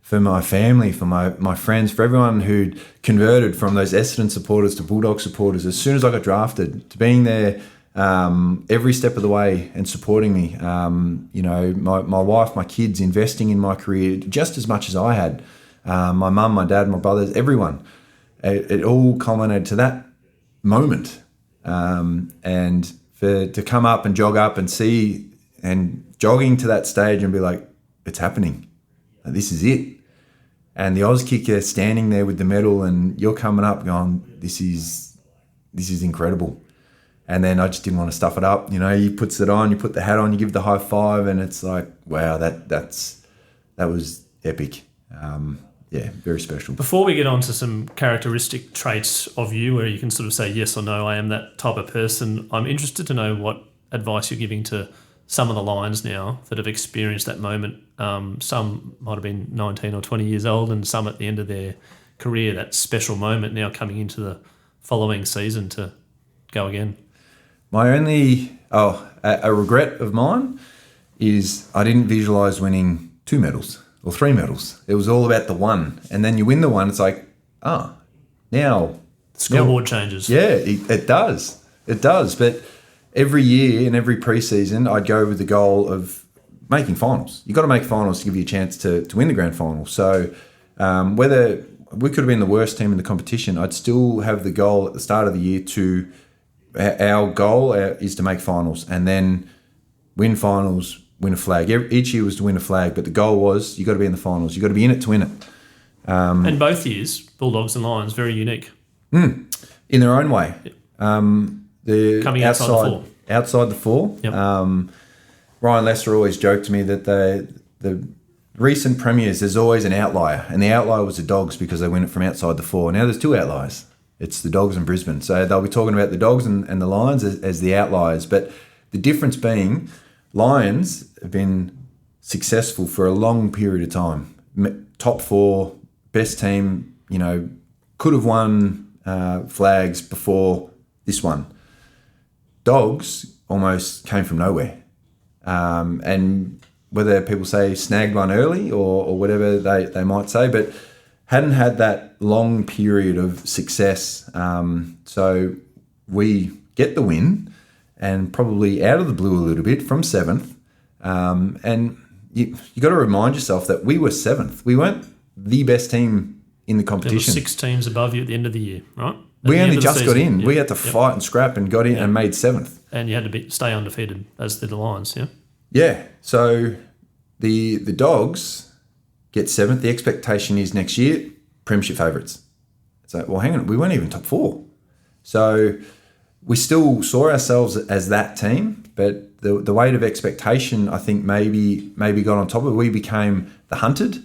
S2: for my family, for my friends, for everyone who'd converted from those Essendon supporters to Bulldog supporters. As soon as I got drafted, to being there every step of the way and supporting me. My wife, my kids, investing in my career just as much as I had. My mum, my dad, my brothers, everyone. It all culminated to that moment. And to come up and jog up and see, and jogging to that stage and be like, it's happening. This is it. And the Oz kicker standing there with the medal, and you're coming up going, this is incredible. And then I just didn't want to stuff it up. He puts it on, you put the hat on, you give the high five, and it's like, wow, that was epic. Very special.
S1: Before we get on to some characteristic traits of you where you can sort of say yes or no, I am that type of person, I'm interested to know what advice you're giving to some of the Lions now that have experienced that moment. Some might have been 19 or 20 years old, and some at the end of their career, that special moment now coming into the following season to go again.
S2: My only a regret of mine is I didn't visualise winning 2 medals or 3 medals. It was all about the one, and then you win the one. It's like, now
S1: the scoreboard changes.
S2: Yeah, it does. It does. But every year in every preseason, I'd go with the goal of making finals. You've got to make finals to give you a chance to win the grand final. So whether we could have been the worst team in the competition, I'd still have the goal at the start of the year to. Our goal is to make finals and then win finals, win a flag. Each year was to win a flag, but the goal was you got to be in the finals. You got to be in it to win it.
S1: And both years, Bulldogs and Lions, very unique.
S2: In their own way. The
S1: Coming outside the four.
S2: Outside the four.
S1: Yep.
S2: Ryan Lester always joked to me that the recent premiers, there's always an outlier, and the outlier was the Dogs because they win it from outside the four. Now there's two outliers. It's the Dogs and Brisbane. So they'll be talking about the Dogs and the Lions as the outliers. But the difference being, Lions have been successful for a long period of time. Top four, best team, could have won flags before this one. Dogs almost came from nowhere. And whether people say snagged one early or whatever they might say, but hadn't had that long period of success. So we get the win and probably out of the blue a little bit from 7th. And you got to remind yourself that we were 7th. We weren't the best team in the competition.
S1: There were 6 teams above you at the end of the year, right?
S2: We only just got in. Yep. We had to fight and scrap and got in and made 7th.
S1: And you had to stay undefeated as did the Lions, yeah?
S2: Yeah. So the Dogs get 7th. The expectation is next year, premiership favourites. So, well, hang on. We weren't even top 4. So we still saw ourselves as that team, but the weight of expectation, I think, maybe got on top of it. We became the hunted.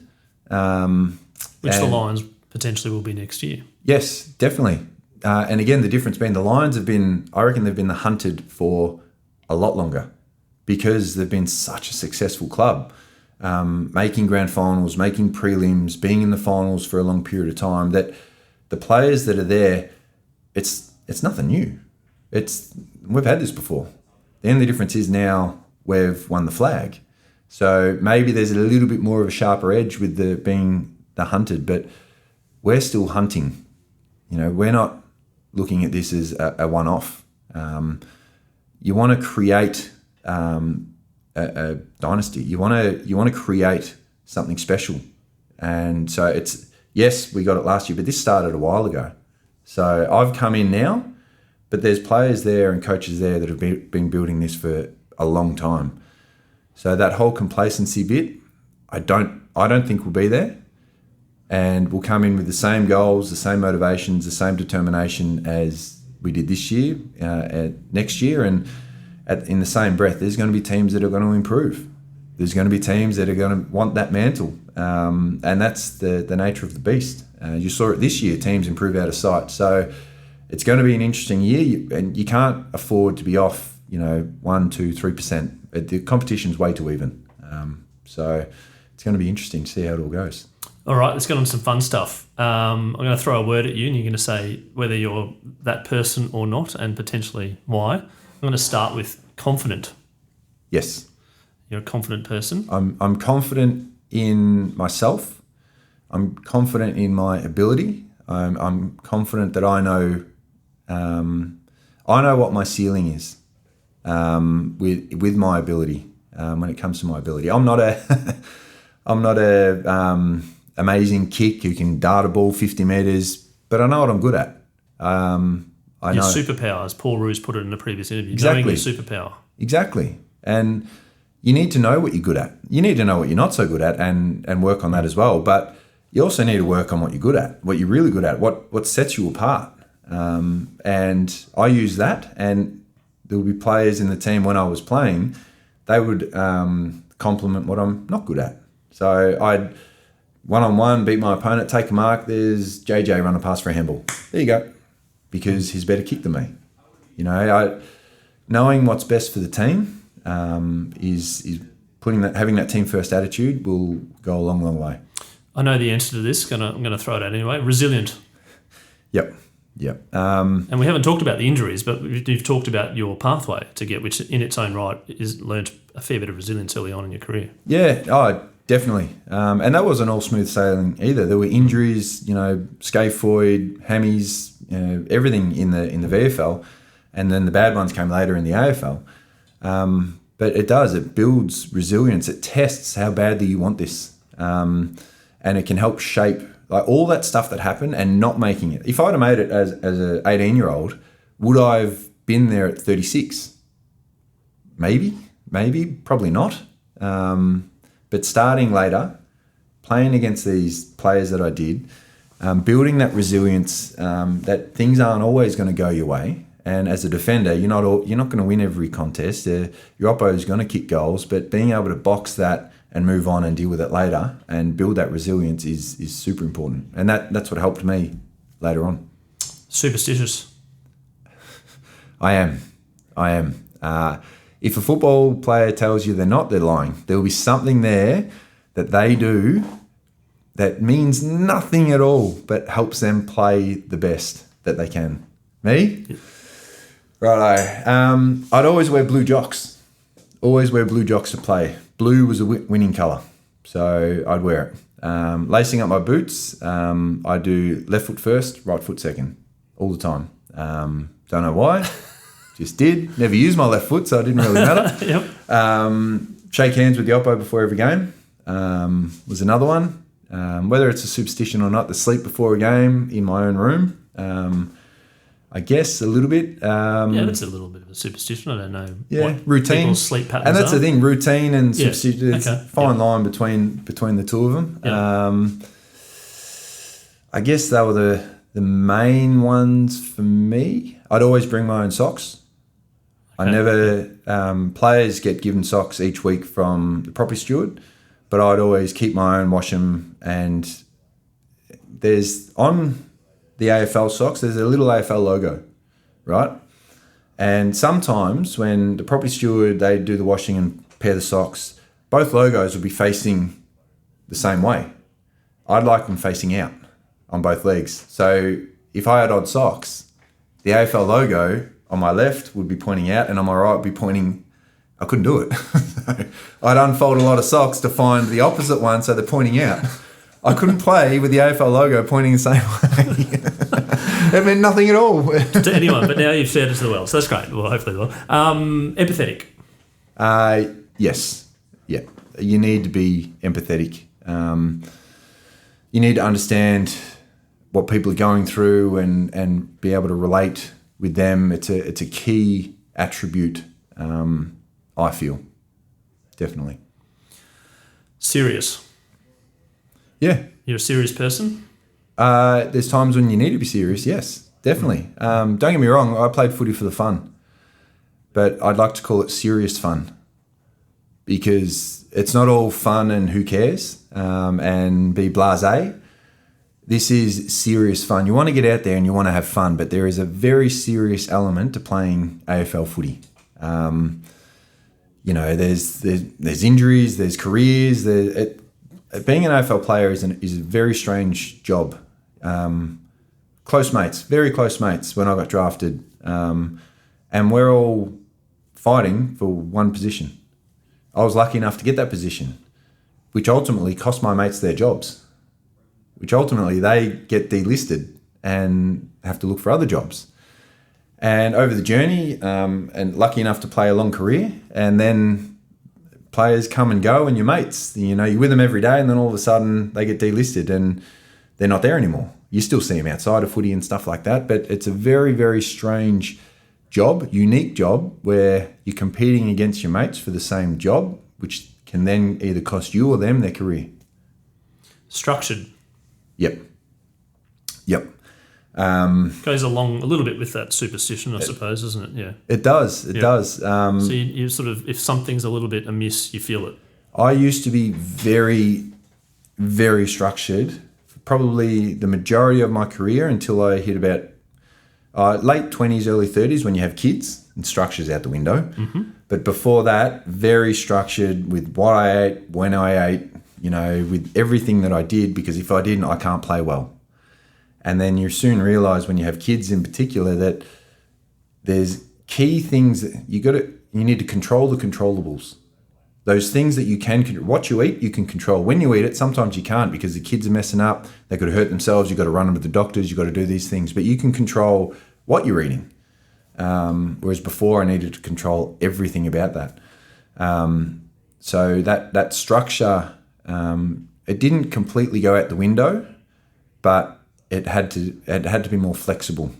S1: Which the Lions potentially will be next year.
S2: Yes, definitely. And again, the difference being the Lions I reckon they've been the hunted for a lot longer because they've been such a successful club, making grand finals, making prelims, being in the finals for a long period of time, that the players that are there, it's nothing new. We've had this before. The only difference is now we've won the flag. So maybe there's a little bit more of a sharper edge with being the hunted, but we're still hunting. We're not looking at this as a one-off. You want to create a dynasty. You want to create something special. And so yes, we got it last year, but this started a while ago. So I've come in now, but there's players there and coaches there that have been building this for a long time. So that whole complacency bit, I don't think will be there. And we'll come in with the same goals, the same motivations, the same determination as we did this year, next year. And in the same breath, there's going to be teams that are going to improve. There's going to be teams that are going to want that mantle. And that's the nature of the beast. You saw it this year, teams improve out of sight. So it's going to be an interesting year, and you can't afford to be off, 1, 2, 3%. The competition's way too even. So it's going to be interesting to see how it all goes.
S1: All right, let's get on to some fun stuff. I'm going to throw a word at you and you're going to say whether you're that person or not and potentially why. I'm going to start with confident.
S2: Yes.
S1: You're a confident person?
S2: I'm confident in myself. I'm confident in my ability. I'm confident that I know what my ceiling is with my ability when it comes to my ability. I'm not a amazing kick who can dart a ball 50 metres, but I know what I'm good at. Your
S1: superpower, as Paul Roos put it in a previous interview.
S2: Exactly.
S1: Knowing your superpower.
S2: Exactly. And you need to know what you're good at. You need to know what you're not so good at and work on that as well. But you also need to work on what you're good at, what you're really good at, what sets you apart. And I use that, and there will be players in the team when I was playing, they would compliment what I'm not good at. So I'd one-on-one beat my opponent, take a mark, there's JJ run a pass for a handball. There you go. Because he's better kick than me. Knowing what's best for the team is having that team first attitude will go a long, long way.
S1: I know the answer to this. I'm going to throw it out anyway. Resilient.
S2: Yep.
S1: And we haven't talked about the injuries, but you've talked about your pathway to get, which in its own right is learned a fair bit of resilience early on in your career.
S2: Yeah, definitely. And that wasn't all smooth sailing either. There were injuries, scaphoid, hammies, everything in the VFL, and then the bad ones came later in the AFL. But it builds resilience. It tests how badly you want this, and it can help shape like all that stuff that happened and not making it. If I'd have made it as an 18-year-old, would I have been there at 36? Maybe, probably not. But starting later, playing against these players that I did, building that resilience, that things aren't always going to go your way. And as a defender, you're not going to win every contest. Your oppo is going to kick goals, but being able to box that and move on and deal with it later and build that resilience is super important. And that's what helped me later on.
S1: Superstitious.
S2: I am. If a football player tells you they're not, they're lying. There will be something there that they do that means nothing at all, but helps them play the best that they can. Me?
S1: Yeah.
S2: Righto. I'd always wear blue jocks. Always wear blue jocks to play. Blue was a winning colour, so I'd wear it. Lacing up my boots, I do left foot first, right foot second, all the time. Don't know why. Just did. Never used my left foot, so it didn't really matter.
S1: Yep.
S2: Shake hands with the oppo before every game was another one. Whether it's a superstition or not, the sleep before a game in my own room. I guess a little bit.
S1: That's a little bit of a superstition. I don't know.
S2: Yeah,
S1: what
S2: routine.
S1: People's sleep patterns
S2: and that's
S1: are.
S2: the thing, routine and superstition. It's
S1: Okay.
S2: a fine line between the two of them.
S1: Yeah.
S2: I guess they were the main ones for me. I'd always bring my own socks.
S1: Okay.
S2: I never, players get given socks each week from the property steward, but I'd always keep my own, wash them, and there's on the AFL socks, there's a little AFL logo, right? And sometimes when the property steward, they do the washing and pair the socks, both logos will be facing the same way. I'd like them facing out on both legs. So if I had odd socks, the AFL logo on my left would be pointing out and on my right would be pointing, I couldn't do it. So I'd unfold a lot of socks to find the opposite one so they're pointing out. I couldn't play with the AFL logo pointing the same way. It meant nothing at all.
S1: To anyone, but now you've shared it to the world, so that's great. Well, hopefully they will. Empathetic.
S2: Yes. Yeah. You need to be empathetic. You need to understand what people are going through and be able to relate with them. It's a key attribute, I feel. Definitely.
S1: Serious.
S2: Yeah.
S1: You're a serious person?
S2: There's times when you need to be serious, yes, definitely. Don't get me wrong, I played footy for the fun, but I'd like to call it serious fun because it's not all fun and who cares and be blasé. This is serious fun. You want to get out there and you want to have fun, but there is a very serious element to playing AFL footy. There's injuries, there's careers, being an AFL player is a very strange job. Close mates, very close mates when I got drafted. And we're all fighting for one position. I was lucky enough to get that position, which ultimately cost my mates their jobs, which ultimately they get delisted and have to look for other jobs. And over the journey, and lucky enough to play a long career, and then players come and go and your mates, you're with them every day and then all of a sudden they get delisted and they're not there anymore. You still see them outside of footy and stuff like that, but it's a very, very strange job, unique job where you're competing against your mates for the same job, which can then either cost you or them their career.
S1: Structured.
S2: Yep.
S1: Goes along a little bit with that superstition, I suppose, doesn't it? Yeah.
S2: It does. It does.
S1: So you sort of, if something's a little bit amiss, you feel it.
S2: I used to be very, very structured, probably the majority of my career until I hit about late 20s, early 30s when you have kids and structure's out the window.
S1: Mm-hmm.
S2: But before that, very structured with what I ate, when I ate, with everything that I did, because if I didn't, I can't play well. And then you soon realise when you have kids in particular that there's key things that you need to control the controllables. Those things that you can, what you eat, you can control. When you eat it, sometimes you can't because the kids are messing up. They could hurt themselves. You've got to run them to the doctors. You've got to do these things. But you can control what you're eating. Whereas before I needed to control everything about that. So that structure, it didn't completely go out the window, but it had to be more flexible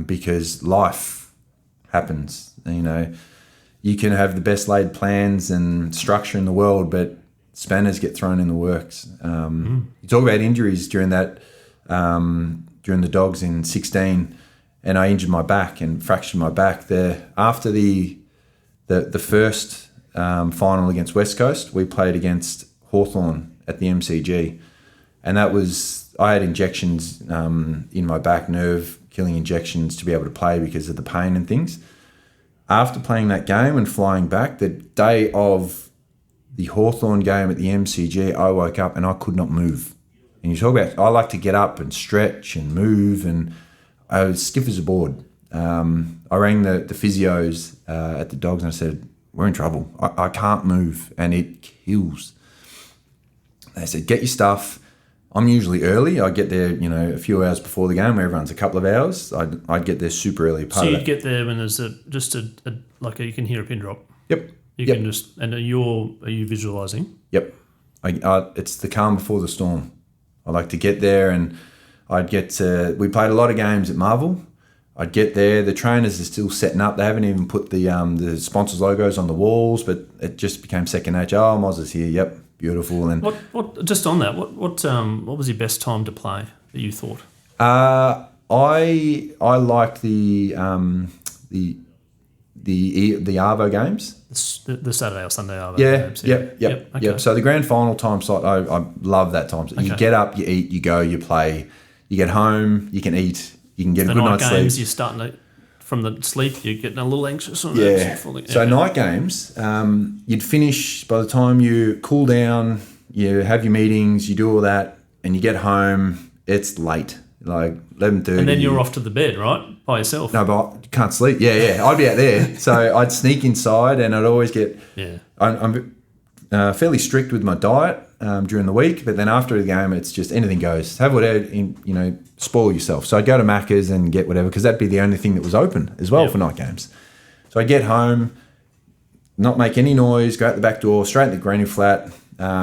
S2: because life happens. You can have the best laid plans and structure in the world, but spanners get thrown in the works. You talk about injuries during that, during the Dogs in 16, and I injured my back and fractured my back there. After the first final against West Coast, we played against Hawthorn at the MCG, and I had injections in my back, nerve killing injections to be able to play because of the pain and things. After playing that game and flying back, the day of the Hawthorn game at the MCG, I woke up and I could not move. And you talk about, I like to get up and stretch and move, and I was stiff as a board. I rang the physios at the Dogs and I said, we're in trouble. I can't move and it kills. They said, get your stuff. I'm usually early. I get there, a few hours before the game where everyone's a couple of hours. I'd get there super early.
S1: So you'd get there when there's you can hear a pin drop.
S2: Yep.
S1: You can just, and are you visualising?
S2: Yep. It's the calm before the storm. I like to get there, and we played a lot of games at Marvel. I'd get there. The trainers are still setting up. They haven't even put the sponsors' logos on the walls, but it just became second nature. Oh, Moz is here. Yep. Beautiful. And
S1: what? Just on that, what was your best time to play that you thought?
S2: I liked the Arvo games.
S1: The Saturday or Sunday Arvo
S2: games.
S1: Yep.
S2: Yep. So the grand final time slot, I love that time. So you get up, you eat, you go, you play, you get home, you can eat, you can get a good night's sleep.
S1: You're starting to, from the sleep, you're getting a little anxious.
S2: So night games, you'd finish by the time you cool down, you have your meetings, you do all that, and you get home, it's late, like 11:30.
S1: And then you're off to the bed, right? By yourself.
S2: No, but you can't sleep. Yeah. I'd be out there. So I'd sneak inside, and I'd always get...
S1: Yeah.
S2: I'm fairly strict with my diet during the week, but then after the game, it's just anything goes. Have whatever, spoil yourself. So I'd go to Macca's and get whatever, because that'd be the only thing that was open as well for night games. So I'd get home, not make any noise, go out the back door, straight in the granny flat,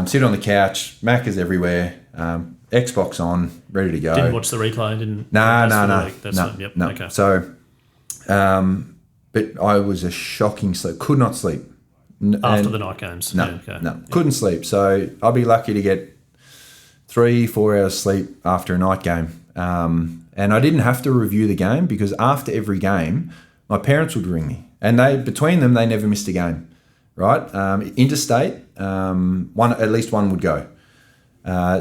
S2: sit on the couch, Macca's everywhere, Xbox on, ready to go.
S1: Didn't watch the replay?
S2: No.
S1: Okay.
S2: So, but I was a shocking sleep. Could not sleep.
S1: After the night games?
S2: No. Couldn't sleep. So I'll be lucky to get 3-4 hours sleep after a night game. And I didn't have to review the game, because after every game, my parents would ring me. And between them, they never missed a game, right? Interstate, at least one would go.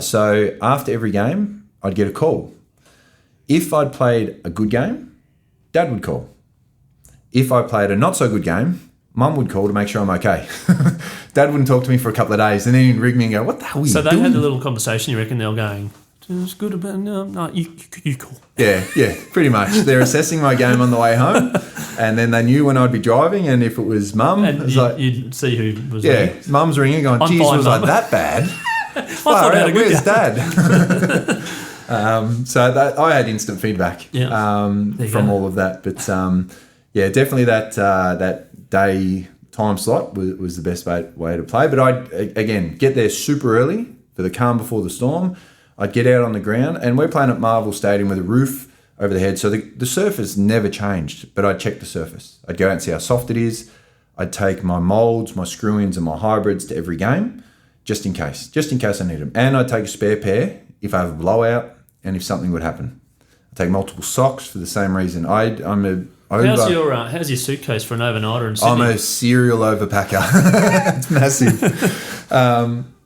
S2: So after every game, I'd get a call. If I'd played a good game, Dad would call. If I played a not so good game, Mum would call to make sure I'm okay. Dad wouldn't talk to me for a couple of days, and then he'd ring me and go, what the hell are you doing?
S1: So they had a little conversation, you reckon they were going, it's good about, no, you call.
S2: Yeah, pretty much. They're assessing my game on the way home, and then they knew when I'd be driving, and if it was Mum, it was
S1: you'd see who was ringing.
S2: Yeah, Mum's ringing going, geez, was I that bad? Where's Dad? I had instant feedback from all of that. But definitely that day time slot was the best way to play. But I'd, again, get there super early for the calm before the storm. I'd get out on the ground, and we're playing at Marvel Stadium with a roof over the head. So the surface never changed, but I'd check the surface. I'd go out and see how soft it is. I'd take my molds, my screw-ins and my hybrids to every game, just in case I need them. And I'd take a spare pair if I have a blowout and if something would happen. I'd take multiple socks for the same reason.
S1: How's your suitcase for an overnighter in Sydney?
S2: I'm a serial overpacker. It's massive.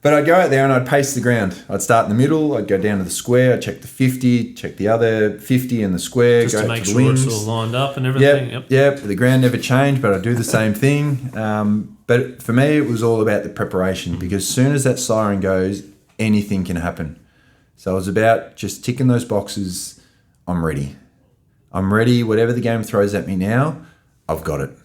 S2: But I'd go out there and I'd pace the ground. I'd start in the middle. I'd go down to the square. I'd check the 50, check the other 50 in the square.
S1: Just
S2: go
S1: to make
S2: to
S1: sure
S2: wings.
S1: it's all lined up and everything.
S2: Yep. The ground never changed, but I'd do the same thing. But for me, it was all about the preparation, because as soon as that siren goes, anything can happen. So it was about just ticking those boxes. I'm ready. Whatever the game throws at me now, I've got it.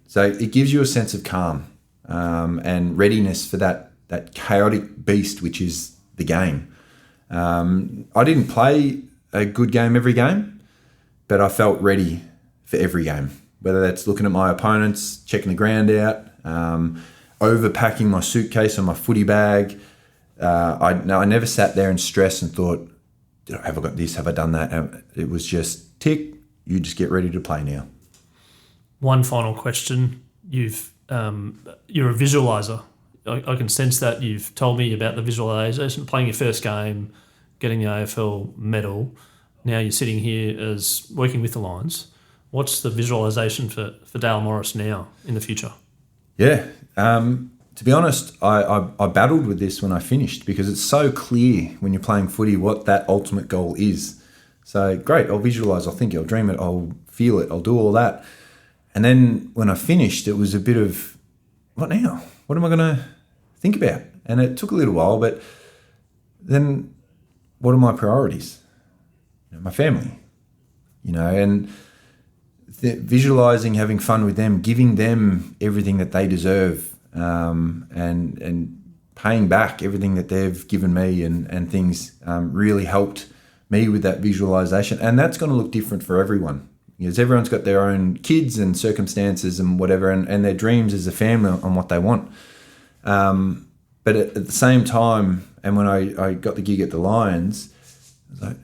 S2: So it gives you a sense of calm and readiness for that chaotic beast, which is the game. I didn't play a good game every game, but I felt ready for every game, whether that's looking at my opponents, checking the ground out, overpacking my suitcase or my footy bag. I never sat there and stressed and thought, have I got this? Have I done that? It was just tick, you just get ready to play now.
S1: One final question. You're a visualizer. I can sense that you've told me about the visualisation, playing your first game, getting the AFL medal. Now you're sitting here as working with the Lions. What's the visualisation for Dale Morris now in the future?
S2: Yeah. To be honest, I battled with this when I finished because it's so clear when you're playing footy what that ultimate goal is. So great, I'll visualise, I'll think it, I'll dream it, I'll feel it, I'll do all that. And then when I finished, it was a bit of, what now? What am I going to think about? And it took a little while, but then what are my priorities? My family, and visualising, having fun with them, giving them everything that they deserve, and paying back everything that they've given me and things really helped me with that visualisation. And that's going to look different for everyone. Because everyone's got their own kids and circumstances and whatever, and their dreams as a family on what they want. But at the same time, and when I got the gig at the Lions, I was like,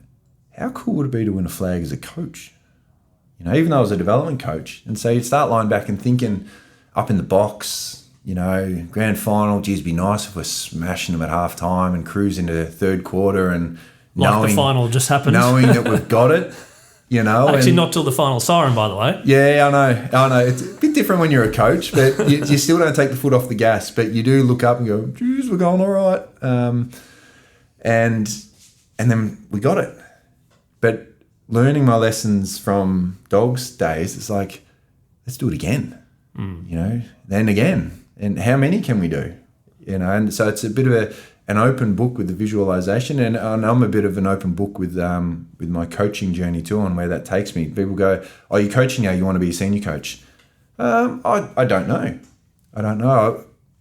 S2: how cool would it be to win a flag as a coach? Even though I was a development coach. And so you start lying back and thinking up in the box, grand final, geez, it'd be nice if we're smashing them at half time and cruising to third quarter and
S1: the final just happened.
S2: Knowing that we've got it.
S1: Actually, not till the final siren, by the way.
S2: Yeah, I know. It's a bit different when you're a coach, but you still don't take the foot off the gas. But you do look up and go, geez, we're going all right. And then we got it. But learning my lessons from Dogs days, it's like, let's do it again. Then again. And how many can we do? And so it's a bit of an open book with the visualization, and I'm a bit of an open book with my coaching journey too, on where that takes me. People go, "Oh, you're coaching now. You want to be a senior coach?" I don't know.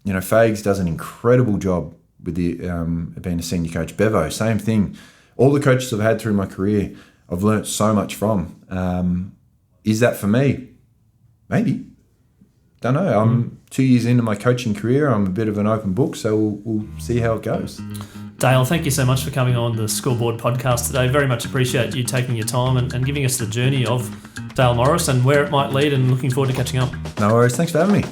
S2: Fags does an incredible job with the being a senior coach. Bevo, same thing. All the coaches I've had through my career, I've learnt so much from. Is that for me? Maybe. Don't know. I'm 2 years into my coaching career. I'm a bit of an open book, so we'll see how it goes.
S1: Dale, thank you so much for coming on the Scoreboard podcast today. Very much appreciate you taking your time and giving us the journey of Dale Morris and where it might lead, and looking forward to catching up.
S2: No worries. Thanks for having me.